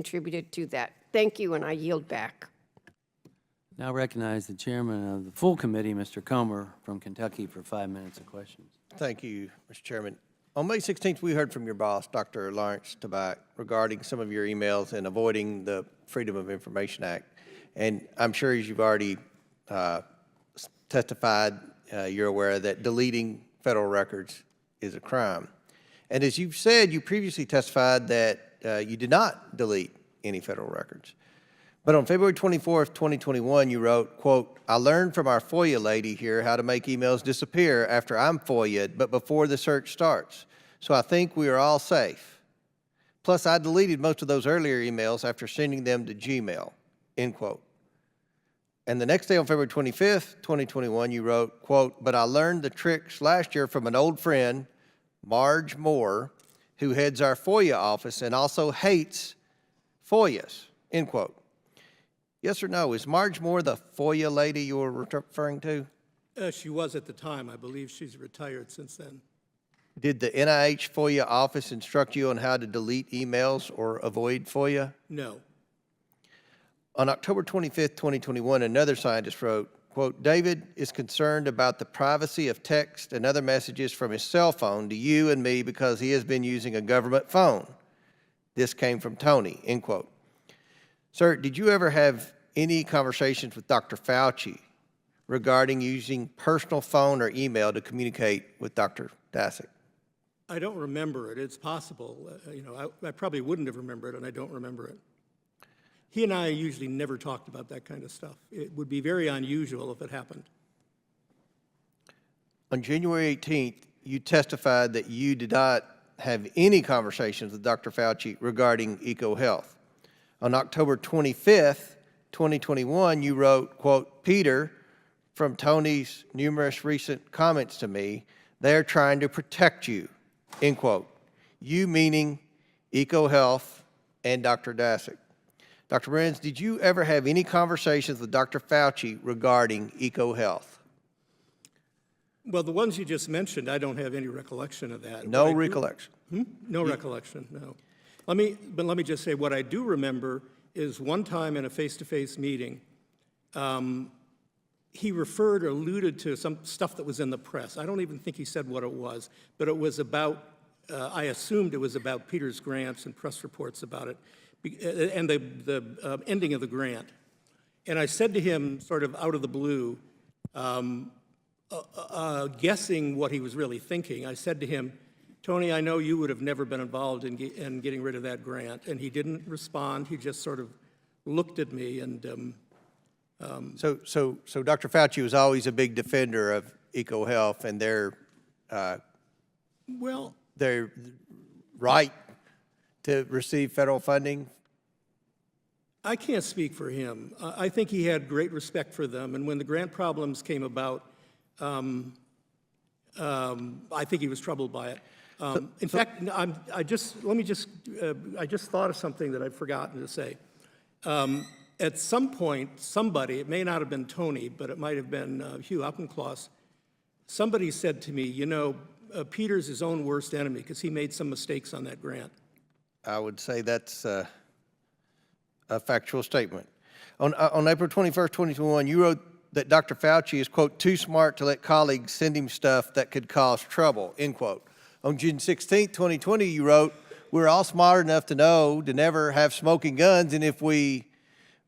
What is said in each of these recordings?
contributed to that. Thank you, and I yield back. Now recognize the chairman of the full committee, Mr. Comer from Kentucky, for 5 minutes of questions. Thank you, Mr. Chairman. On May 16th, we heard from your boss, Dr. Lawrence Tabak, regarding some of your emails and avoiding the Freedom of Information Act. And I'm sure as you've already testified, you're aware that deleting federal records is a crime. And as you've said, you previously testified that you did not delete any federal records. But on February 24th, 2021, you wrote, quote, "I learned from our FOIA lady here how to make emails disappear after I'm FOIA'd, but before the search starts. So I think we are all safe. Plus, I deleted most of those earlier emails after sending them to Gmail," end quote. And the next day on February 25th, 2021, you wrote, quote, "But I learned the tricks last year from an old friend, Marge Moore, who heads our FOIA office and also hates FOIAs," end quote. Yes or no, is Marge Moore the FOIA lady you were referring to? She was at the time. I believe she's retired since then. Did the NIH FOIA office instruct you on how to delete emails or avoid FOIA? No. On October 25th, 2021, another scientist wrote, quote, "David is concerned about the privacy of text and other messages from his cell phone to you and me because he has been using a government phone. This came from Tony," end quote. Sir, did you ever have any conversations with Dr. Fauci regarding using personal phone or email to communicate with Dr. Daszak? I don't remember it. It's possible. I probably wouldn't have remembered it, and I don't remember it. He and I usually never talked about that kind of stuff. It would be very unusual if it happened. On January 18th, you testified that you did not have any conversations with Dr. Fauci regarding EcoHealth. On October 25th, 2021, you wrote, quote, "Peter, from Tony's numerous recent comments to me, they're trying to protect you," end quote. You meaning EcoHealth and Dr. Daszak. Dr. Morens, did you ever have any conversations with Dr. Fauci regarding EcoHealth? Well, the ones you just mentioned, I don't have any recollection of that. No recollection? No recollection, no. Let me just say, what I do remember is one time in a face-to-face meeting, he referred or alluded to some stuff that was in the press. I don't even think he said what it was, but it was about, I assumed it was about Peter's grants and press reports about it, and the ending of the grant. And I said to him, sort of out of the blue, guessing what he was really thinking, I said to him, "Tony, I know you would have never been involved in getting rid of that grant." And he didn't respond. He just sort of looked at me and... So Dr. Fauci was always a big defender of EcoHealth and their right to receive federal funding? I can't speak for him. I think he had great respect for them. And when the grant problems came about, I think he was troubled by it. In fact, I just thought of something that I'd forgotten to say. At some point, somebody, it may not have been Tony, but it might have been Hugh Uppencloss, somebody said to me, you know, Peter's his own worst enemy because he made some mistakes on that grant. I would say that's a factual statement. On April 21st, 2021, you wrote that Dr. Fauci is, quote, "too smart to let colleagues send him stuff that could cause trouble," end quote. On June 16th, 2020, you wrote, "We're all smart enough to know to never have smoking guns, and if we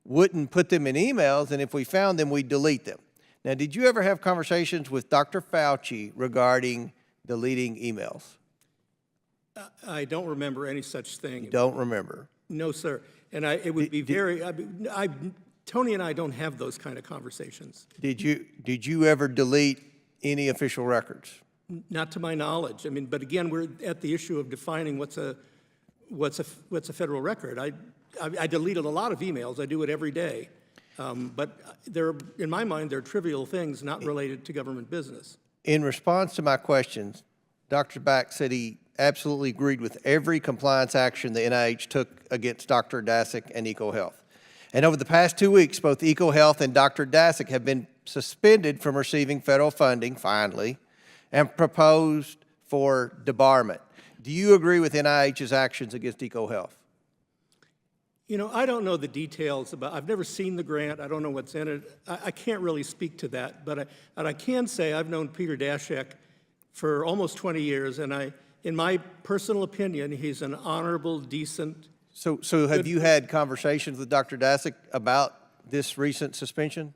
wouldn't put them in emails, and if we found them, we'd delete them." Now, did you ever have conversations with Dr. Fauci regarding deleting emails? I don't remember any such thing. You don't remember? No, sir. And it would be very, Tony and I don't have those kind of conversations. Did you ever delete any official records? Not to my knowledge. I mean, but again, we're at the issue of defining what's a federal record. I deleted a lot of emails. I do it every day. But in my mind, they're trivial things not related to government business. In response to my questions, Dr. Back said he absolutely agreed with every compliance action the NIH took against Dr. Daszak and EcoHealth. And over the past 2 weeks, both EcoHealth and Dr. Daszak have been suspended from receiving federal funding, finally, and proposed for debarment. Do you agree with NIH's actions against EcoHealth? You know, I don't know the details about, I've never seen the grant, I don't know what's in it. I can't really speak to that, but I can say I've known Peter Daszak for almost 20 years, and in my personal opinion, he's an honorable, decent. So have you had conversations with Dr. Daszak about this recent suspension?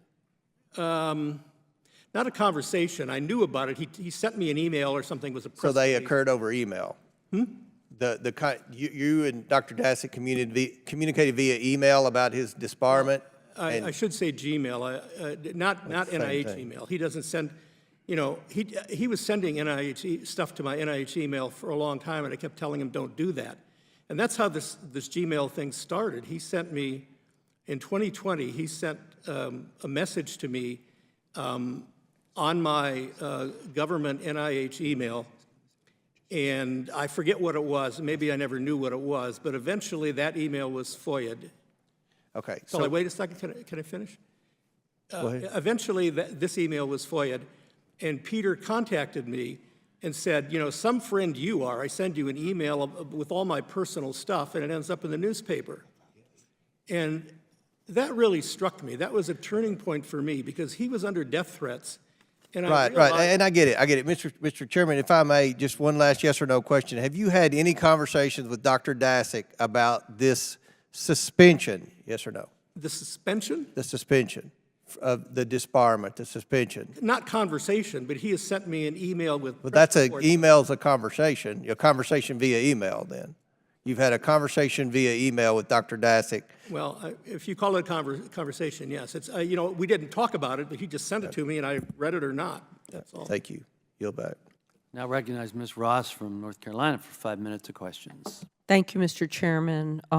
Not a conversation, I knew about it. He sent me an email or something, was a press So they release. occurred over email? You and Dr. Daszak communicated via email about his disbarment? I should say Gmail, not NIH thing. email. He doesn't send, you know, he was sending NIH stuff to my NIH email for a long time, and I kept telling him, don't do that. And that's how this Gmail thing started. He sent me, in 2020, he sent a message to me on my government NIH email, and I forget what it was. Maybe I never knew what it was, but eventually that email was FOIA'd. Okay. So wait a second, can I finish? Go ahead. Eventually, this email was FOIA'd, and Peter contacted me and said, you know, some friend you are, I send you an email with all my personal stuff, and it ends up in the newspaper. And that really struck me. That was a turning point for me, because he was under death threats. And Right, and I get it. Mr. Chairman, if I may, just one last yes or no question. Have you had any conversations with Dr. Daszak about this suspension, yes or no? The suspension? The suspension of the disbarment, the suspension. Not conversation, but he has sent me an email with. But that's reports. email's a conversation via email then. You've had a conversation via email with Dr. Daszak. Well, if you call it a conversation, yes. It's, you know, we didn't talk about it, but he just sent it to me, and I read it or not. That's all. Thank you. Yield back. Now recognize Ms. Ross from North Carolina for 5 minutes of questions. Thank you, Mr. Chairman.